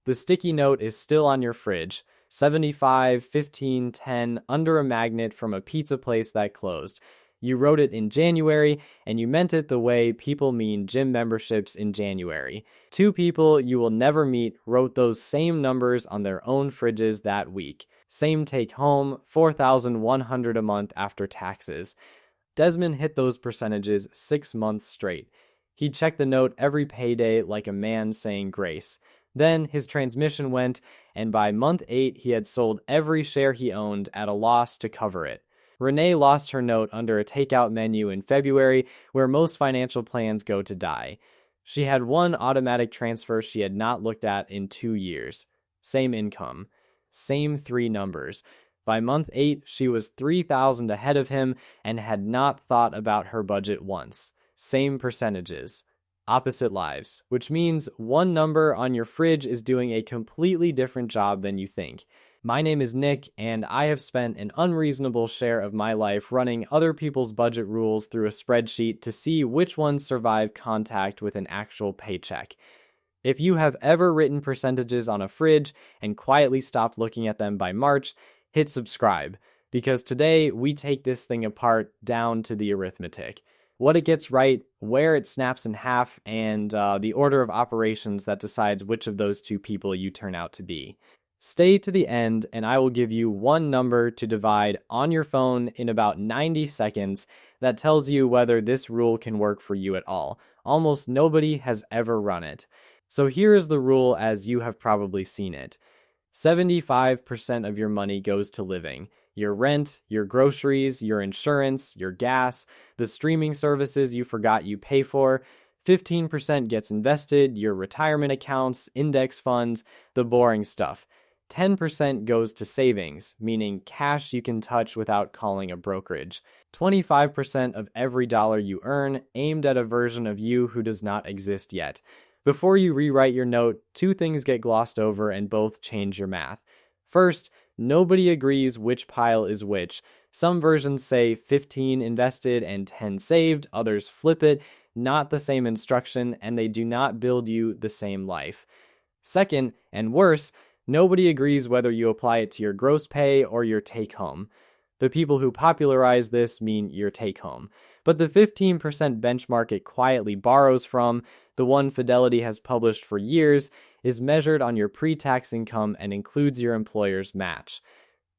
The sticky note is still on your fridge. 75, 15, 10, under a magnet from a pizza place that closed. You wrote it in January, and you meant it the way people mean gym memberships in January. Two people you will never meet wrote those same numbers on their own fridges that week. Same take home, 4,100 a month after taxes. Desmond hit those percentages 6 months straight. He'd check the note every payday like a man saying grace. Then his transmission went, and by month 8 he had sold every share he owned at a loss to cover it. Renee lost her note under a takeout menu in February, where most financial plans go to die. She had one automatic transfer she had not looked at in 2 years. Same income. Same 3 numbers. By month 8, she was 3,000 ahead of him and had not thought about her budget once. Same percentages. Opposite lives, which means one number on your fridge is doing a completely different job than you think. My name is Nick, and I have spent an unreasonable share of my life running other people's budget rules through a spreadsheet to see which ones survive contact with an actual paycheck. If you have ever written percentages on a fridge and quietly stopped looking at them by March, hit subscribe, because today we take this thing apart down to the arithmetic. What it gets right, where it snaps in half, and the order of operations that decides which of those two people you turn out to be. Stay to the end, and I will give you one number to divide on your phone in about 90 seconds that tells you whether this rule can work for you at all. Almost nobody has ever run it. So here is the rule as you have probably seen it. 75% of your money goes to living. Your rent, your groceries, your insurance, your gas, the streaming services you forgot you pay for. 15% gets invested, your retirement accounts, index funds, the boring stuff. 10% goes to savings, meaning cash you can touch without calling a brokerage. 25% of every dollar you earn aimed at a version of you who does not exist yet. Before you rewrite your note, 2 things get glossed over and both change your math. First, nobody agrees which pile is which. Some versions say 15 invested and 10 saved, others flip it, not the same instruction, and they do not build you the same life. Second, and worse, nobody agrees whether you apply it to your gross pay or your take-home. The people who popularize this mean your take-home. But the 15% benchmark it quietly borrows from, the one Fidelity has published for years, is measured on your pre-tax income and includes your employer's match.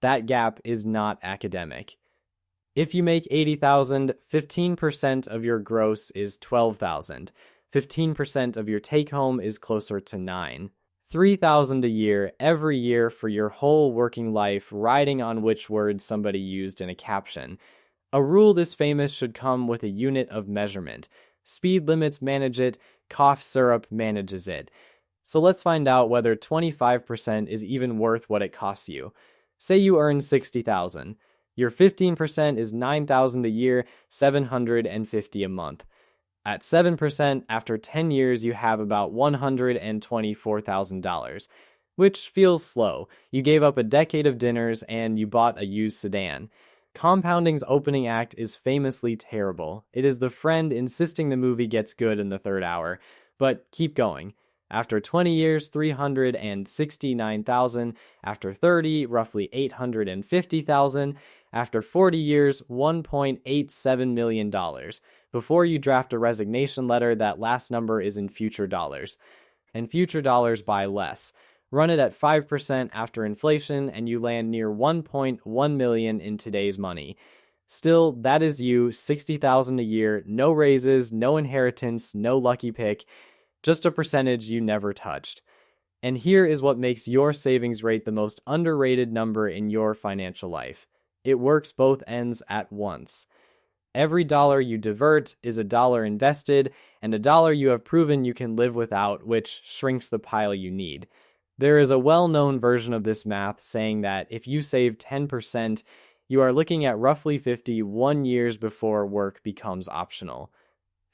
That gap is not academic. If you make $80,000, 15% of your gross is $12,000. 15% of your take-home is closer to $9,000. $3,000 a year, every year for your whole working life, riding on which word somebody used in a caption. A rule this famous should come with a unit of measurement. Speed limits manage it, cough syrup manages it. So let's find out whether 25% is even worth what it costs you. Say you earn $60,000. Your 15% is $9,000 a year, $750 a month. At 7%, after 10 years, you have about $124,000, which feels slow. You gave up a decade of dinners and you bought a used sedan. Compounding's opening act is famously terrible. It is the friend insisting the movie gets good in the 3rd hour. But keep going. After 20 years, $369,000. After 30, roughly $850,000. After 40 years, $1.87 million. Before you draft a resignation letter, that last number is in future dollars. And future dollars buy less. Run it at 5% after inflation, and you land near $1.1 million in today's money. Still, that is you, $60,000 a year, no raises, no inheritance, no lucky pick, just a percentage you never touched. And here is what makes your savings rate the most underrated number in your financial life. It works both ends at once. Every dollar you divert is a dollar invested, and a dollar you have proven you can live without, which shrinks the pile you need. There is a well-known version of this math saying that if you save 10%, you are looking at roughly 51 years before work becomes optional.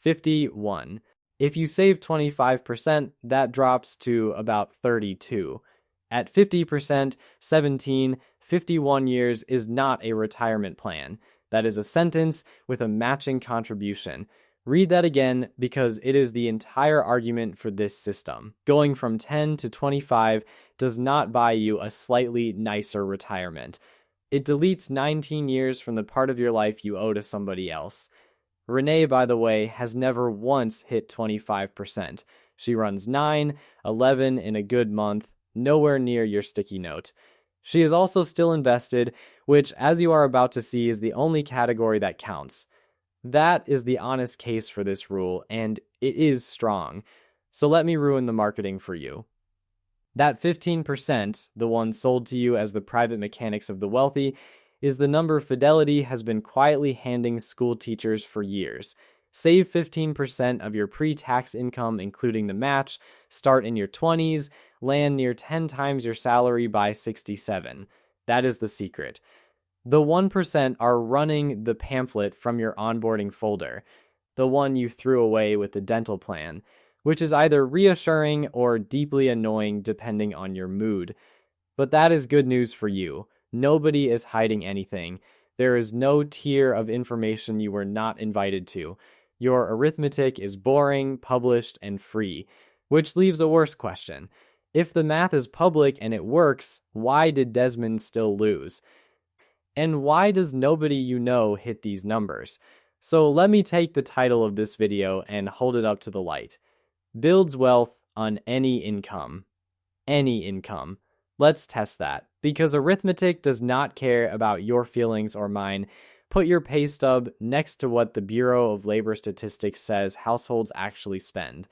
51. If you save 25%, that drops to about 32. At 50%, 17, 51 years is not a retirement plan. That is a sentence with a matching contribution. Read that again because it is the entire argument for this system. Going from 10 to 25 does not buy you a slightly nicer retirement. It deletes 19 years from the part of your life you owe to somebody else. Renee, by the way, has never once hit 25%. She runs 9, 11 in a good month, nowhere near your sticky note. She is also still invested, which, as you are about to see, is the only category that counts. That is the honest case for this rule, and it is strong. So let me ruin the marketing for you. That 15%, the one sold to you as the private mechanics of the wealthy, is the number Fidelity has been quietly handing school teachers for years. Save 15% of your pre-tax income, including the match, start in your 20s, land near 10 times your salary by 67. That is the secret. The 1% are running the pamphlet from your onboarding folder, the one you threw away with the dental plan, which is either reassuring or deeply annoying depending on your mood. But that is good news for you. Nobody is hiding anything. There is no tier of information you were not invited to. Your arithmetic is boring, published, and free, which leaves a worse question. If the math is public and it works, why did Desmond still lose? And why does nobody you know hit these numbers? So let me take the title of this video and hold it up to the light. Builds wealth on any income. Any income. Let's test that, because arithmetic does not care about your feelings or mine. Put your pay stub next to what the Bureau of Labor Statistics says households actually spend.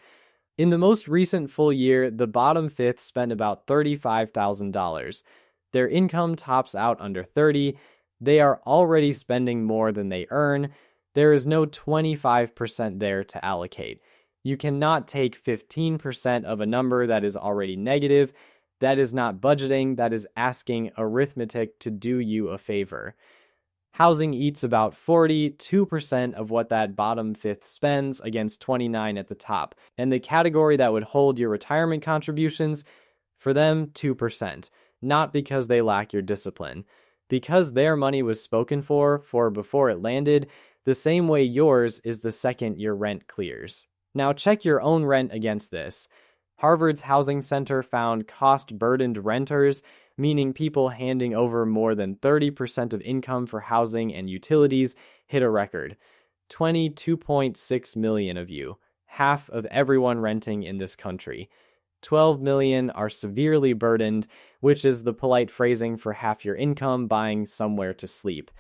In the most recent full year, the bottom fifth spent about $35,000. Their income tops out under 30. They are already spending more than they earn. There is no 25% there to allocate. You cannot take 15% of a number that is already negative. That is not budgeting, that is asking arithmetic to do you a favor. Housing eats about 42% of what that bottom fifth spends against 29 at the top. And the category that would hold your retirement contributions, for them, 2%. Not because they lack your discipline. Because their money was spoken for before it landed, the same way yours is the second your rent clears. Now check your own rent against this. Harvard's Housing Center found cost-burdened renters, meaning people handing over more than 30% of income for housing and utilities, hit a record. 22.6 million of you, half of everyone renting in this country. 12 million are severely burdened, which is the polite phrasing for half your income buying somewhere to sleep.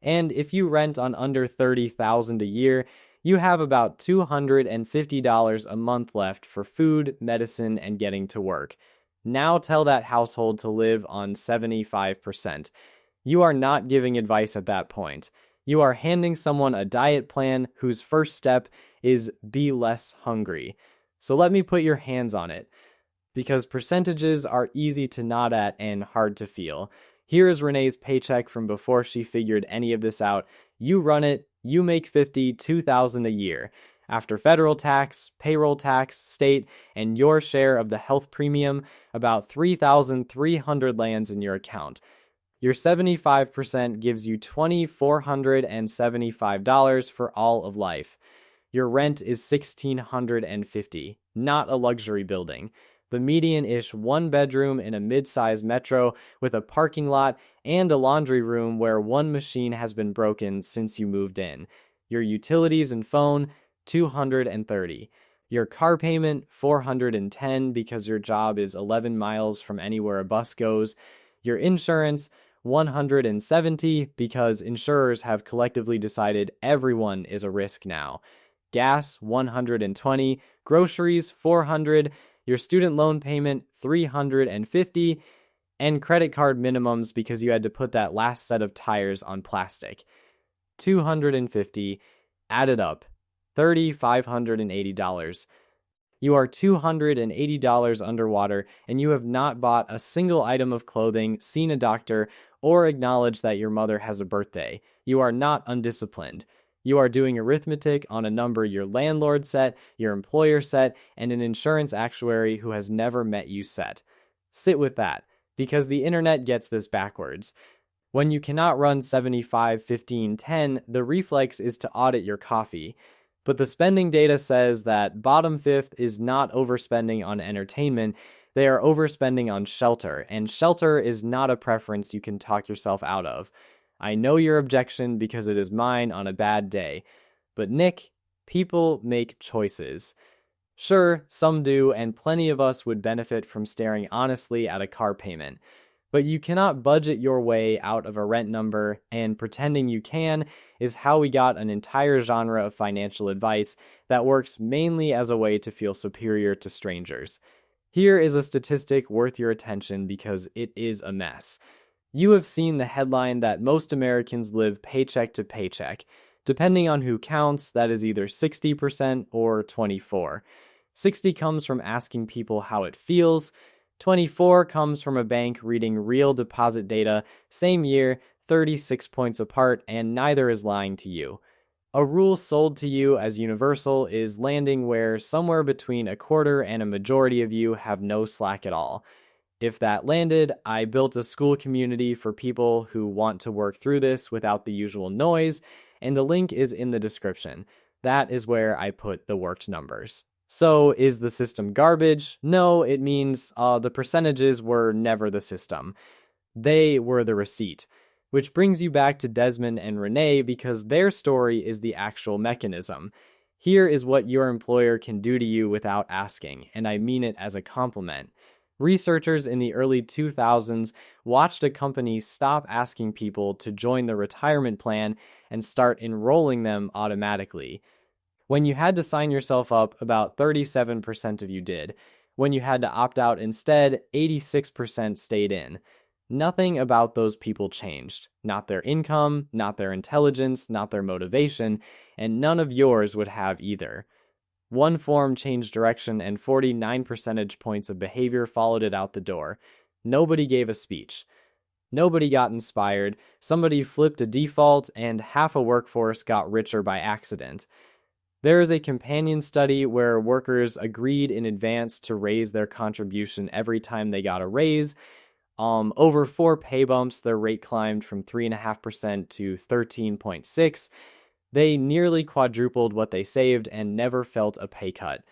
And if you rent on under $30,000 a year, you have about $250 a month left for food, medicine, and getting to work. Now tell that household to live on 75%. You are not giving advice at that point. You are handing someone a diet plan whose first step is be less hungry. So let me put your hands on it, because percentages are easy to nod at and hard to feel. Here is Renee's paycheck from before she figured any of this out. You run it, you make $52,000 a year. After federal tax, payroll tax, state, and your share of the health premium, about $3,300 lands in your account. Your 75% gives you $2,475 for all of life. Your rent is $1,650, not a luxury building. The median-ish one-bedroom in a mid-sized metro with a parking lot and a laundry room where one machine has been broken since you moved in. Your utilities and phone, $230. Your car payment, $410 because your job is 11 miles from anywhere a bus goes. Your insurance, $170 because insurers have collectively decided everyone is a risk now. Gas, $120. Groceries, $400. Your student loan payment, $350, and credit card minimums because you had to put that last set of tires on plastic. $250, added up, $3,580. You are $280 underwater, and you have not bought a single item of clothing, seen a doctor, or acknowledged that your mother has a birthday. You are not undisciplined. You are doing arithmetic on a number your landlord set, your employer set, and an insurance actuary who has never met you set. Sit with that, because the internet gets this backwards. When you cannot run 75, 15, 10, the reflex is to audit your coffee. But the spending data says that bottom fifth is not overspending on entertainment, they are overspending on shelter, and shelter is not a preference you can talk yourself out of. I know your objection because it is mine on a bad day. But Nick, people make choices. Sure, some do, and plenty of us would benefit from staring honestly at a car payment. But you cannot budget your way out of a rent number, and pretending you can is how we got an entire genre of financial advice that works mainly as a way to feel superior to strangers. Here is a statistic worth your attention because it is a mess. You have seen the headline that most Americans live paycheck to paycheck. Depending on who counts, that is either 60% or 24%. 60 comes from asking people how it feels. 24 comes from a bank reading real deposit data, same year, 36 points apart, and neither is lying to you. A rule sold to you as universal is landing where somewhere between a quarter and a majority of you have no slack at all. If that landed, I built a school community for people who want to work through this without the usual noise, and the link is in the description. That is where I put the worked numbers. So, is the system garbage? No, it means the percentages were never the system. They were the receipt. Which brings you back to Desmond and Renee because their story is the actual mechanism. Here is what your employer can do to you without asking, and I mean it as a compliment. Researchers in the early 2000s watched a company stop asking people to join the retirement plan and start enrolling them automatically. When you had to sign yourself up, about 37% of you did. When you had to opt out instead, 86% stayed in. Nothing about those people changed. Not their income, not their intelligence, not their motivation, and none of yours would have either. One form changed direction and 49 percentage points of behavior followed it out the door. Nobody gave a speech. Nobody got inspired, somebody flipped a default, and half a workforce got richer by accident. There is a companion study where workers agreed in advance to raise their contribution every time they got a raise. Over 4 pay bumps, their rate climbed from 3.5% to 13.6%. They nearly quadrupled what they saved and never felt a pay cut.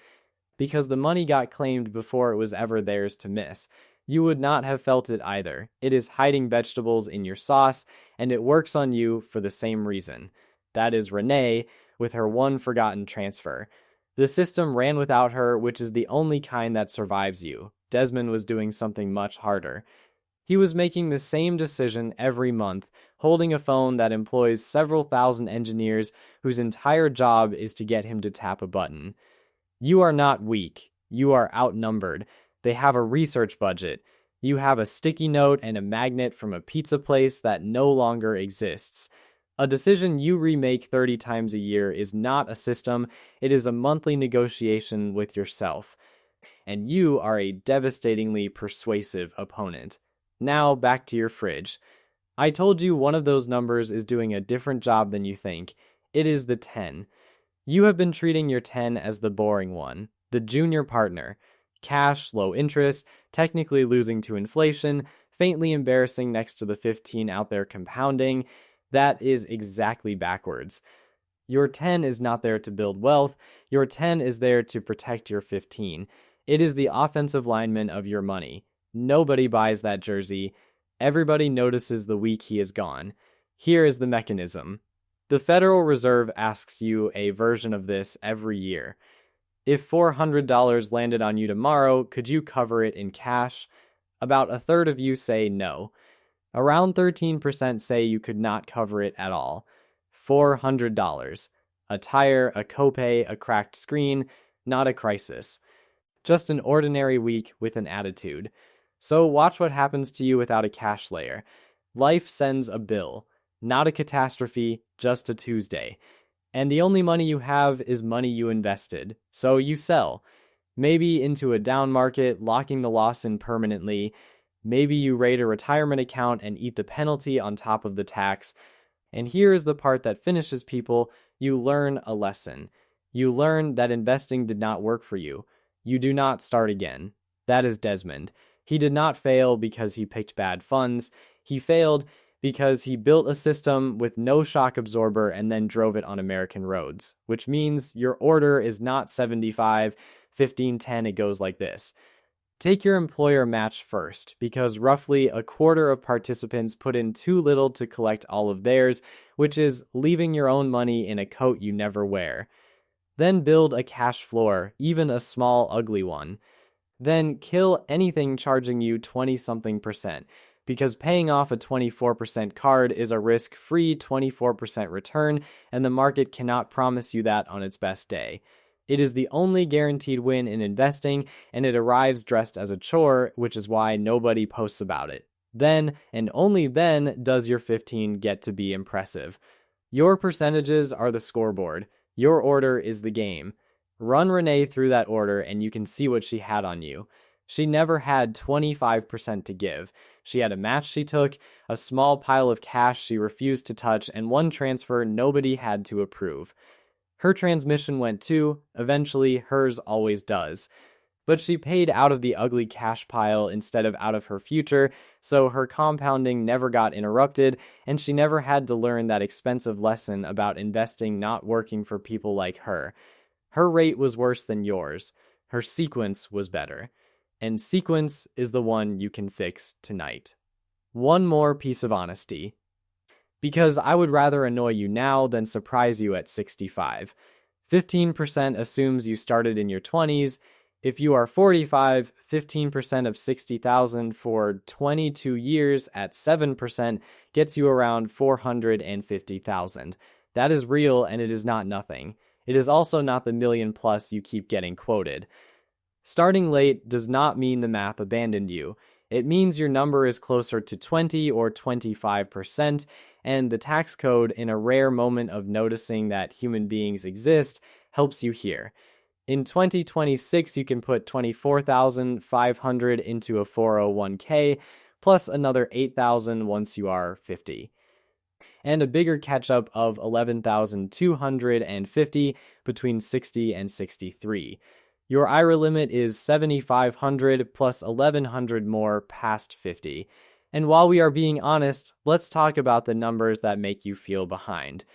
Because the money got claimed before it was ever theirs to miss. You would not have felt it either. It is hiding vegetables in your sauce, and it works on you for the same reason. That is Renee, with her one forgotten transfer. The system ran without her, which is the only kind that survives you. Desmond was doing something much harder. He was making the same decision every month, holding a phone that employs several thousand engineers whose entire job is to get him to tap a button. You are not weak. You are outnumbered. They have a research budget. You have a sticky note and a magnet from a pizza place that no longer exists. A decision you remake 30 times a year is not a system, it is a monthly negotiation with yourself. And you are a devastatingly persuasive opponent. Now back to your fridge. I told you one of those numbers is doing a different job than you think. It is the 10. You have been treating your 10 as the boring one, the junior partner. Cash, low interest, technically losing to inflation, faintly embarrassing next to the 15 out there compounding. That is exactly backwards. Your 10 is not there to build wealth. Your 10 is there to protect your 15. It is the offensive lineman of your money. Nobody buys that jersey. Everybody notices the week he is gone. Here is the mechanism. The Federal Reserve asks you a version of this every year. If $400 landed on you tomorrow, could you cover it in cash? About a third of you say no. Around 13% say you could not cover it at all. $400. A tire, a copay, a cracked screen, not a crisis. Just an ordinary week with an attitude. So watch what happens to you without a cash layer. Life sends a bill. Not a catastrophe, just a Tuesday. And the only money you have is money you invested. So you sell. Maybe into a down market, locking the loss in permanently. Maybe you raid a retirement account and eat the penalty on top of the tax. And here is the part that finishes people. You learn a lesson. You learn that investing did not work for you. You do not start again. That is Desmond. He did not fail because he picked bad funds. He failed because he built a system with no shock absorber and then drove it on American roads, which means your order is not 75, 15, 10. It goes like this. Take your employer match first, because roughly a quarter of participants put in too little to collect all of theirs, which is leaving your own money in a coat you never wear. Then build a cash floor, even a small, ugly one. Then kill anything charging you 20-something%, because paying off a 24% card is a risk-free 24% return, and the market cannot promise you that on its best day. It is the only guaranteed win in investing, and it arrives dressed as a chore, which is why nobody posts about it. Then, and only then, does your 15 get to be impressive. Your percentages are the scoreboard. Your order is the game. Run Renee through that order and you can see what she had on you. She never had 25% to give. She had a match she took, a small pile of cash she refused to touch, and one transfer nobody had to approve. Her transmission went too, eventually hers always does. But she paid out of the ugly cash pile instead of out of her future, so her compounding never got interrupted, and she never had to learn that expensive lesson about investing not working for people like her. Her rate was worse than yours. Her sequence was better. And sequence is the one you can fix tonight. One more piece of honesty. Because I would rather annoy you now than surprise you at 65. 15% assumes you started in your 20s. If you are 45, 15% of 60,000 for 22 years at 7% gets you around 450,000. That is real and it is not nothing. It is also not the million plus you keep getting quoted. Starting late does not mean the math abandoned you. It means your number is closer to 20 or 25%, and the tax code, in a rare moment of noticing that human beings exist, helps you here. In 2026, you can put $24,500 into a 401k, plus another $8,000 once you are 50. And a bigger catch-up of $11,250 between 60 and 63. Your IRA limit is $7,500 plus $1,100 more past 50. And while we are being honest, let's talk about the numbers that make you feel behind.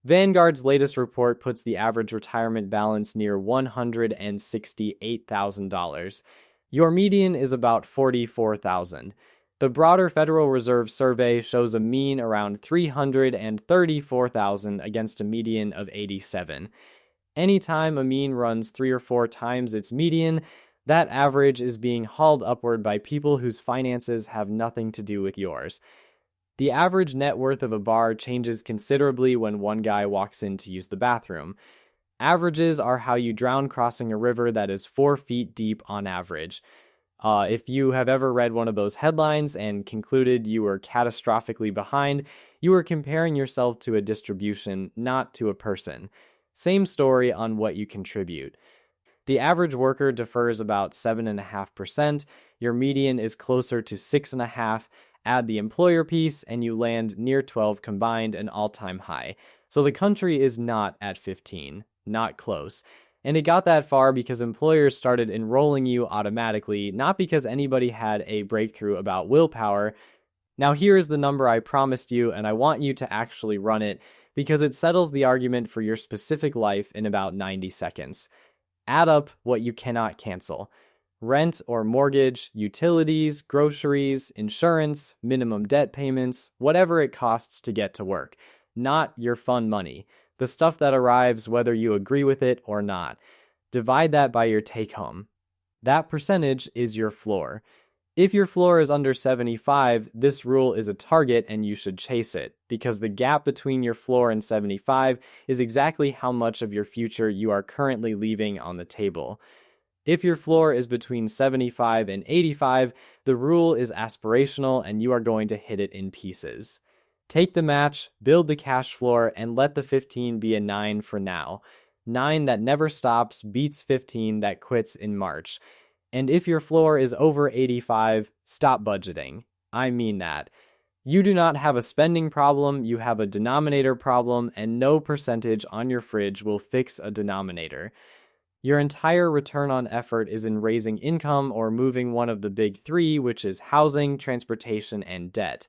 Vanguard's latest report puts the average retirement balance near $168,000. Your median is about $44,000. The broader Federal Reserve survey shows a mean around $334,000 against a median of $87,000. Anytime a mean runs 3 or 4 times its median, that average is being hauled upward by people whose finances have nothing to do with yours. The average net worth of a bar changes considerably when one guy walks in to use the bathroom. Averages are how you drown crossing a river that is 4 feet deep on average. If you have ever read one of those headlines and concluded you were catastrophically behind, you were comparing yourself to a distribution, not to a person. Same story on what you contribute. The average worker defers about 7.5%. Your median is closer to 6.5%. Add the employer piece, and you land near 12 combined, an all-time high. So the country is not at 15, not close. And it got that far because employers started enrolling you automatically, not because anybody had a breakthrough about willpower. Now here is the number I promised you, and I want you to actually run it, because it settles the argument for your specific life in about 90 seconds. Add up what you cannot cancel. Rent or mortgage, utilities, groceries, insurance, minimum debt payments, whatever it costs to get to work. Not your fun money. The stuff that arrives whether you agree with it or not. Divide that by your take-home. That percentage is your floor. If your floor is under 75, this rule is a target and you should chase it, because the gap between your floor and 75 is exactly how much of your future you are currently leaving on the table. If your floor is between 75 and 85, the rule is aspirational and you are going to hit it in pieces. Take the match, build the cash floor, and let the 15 be a 9 for now. 9 that never stops beats 15 that quits in March. And if your floor is over 85, stop budgeting. I mean that. You do not have a spending problem, you have a denominator problem, and no percentage on your fridge will fix a denominator. Your entire return on effort is in raising income or moving one of the big 3, which is housing, transportation, and debt.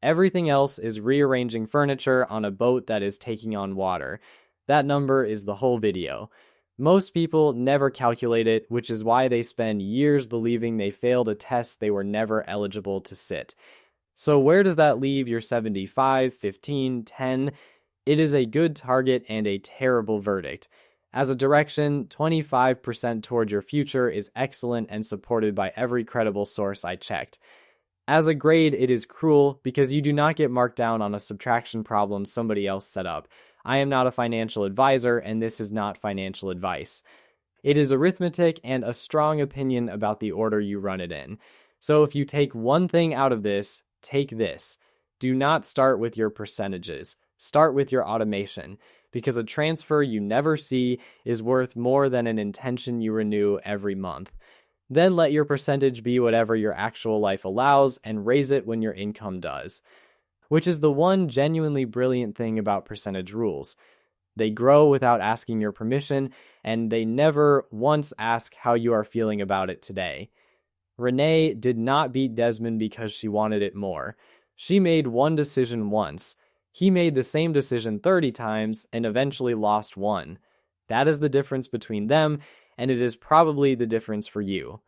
Everything else is rearranging furniture on a boat that is taking on water. That number is the whole video. Most people never calculate it, which is why they spend years believing they failed a test they were never eligible to sit. So where does that leave your 75, 15, 10? It is a good target and a terrible verdict. As a direction, 25% toward your future is excellent and supported by every credible source I checked. As a grade, it is cruel because you do not get marked down on a subtraction problem somebody else set up. I am not a financial advisor, and this is not financial advice. It is arithmetic and a strong opinion about the order you run it in. So if you take one thing out of this, take this. Do not start with your percentages. Start with your automation, because a transfer you never see is worth more than an intention you renew every month. Then let your percentage be whatever your actual life allows and raise it when your income does. Which is the one genuinely brilliant thing about percentage rules. They grow without asking your permission, and they never once ask how you are feeling about it today. Renee did not beat Desmond because she wanted it more. She made one decision once. He made the same decision 30 times and eventually lost one. That is the difference between them, and it is probably the difference for you.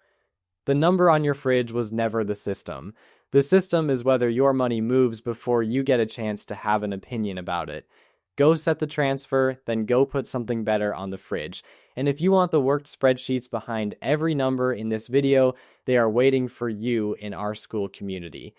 The number on your fridge was never the system. The system is whether your money moves before you get a chance to have an opinion about it. Go set the transfer, then go put something better on the fridge. And if you want the worked spreadsheets behind every number in this video, they are waiting for you in our school community.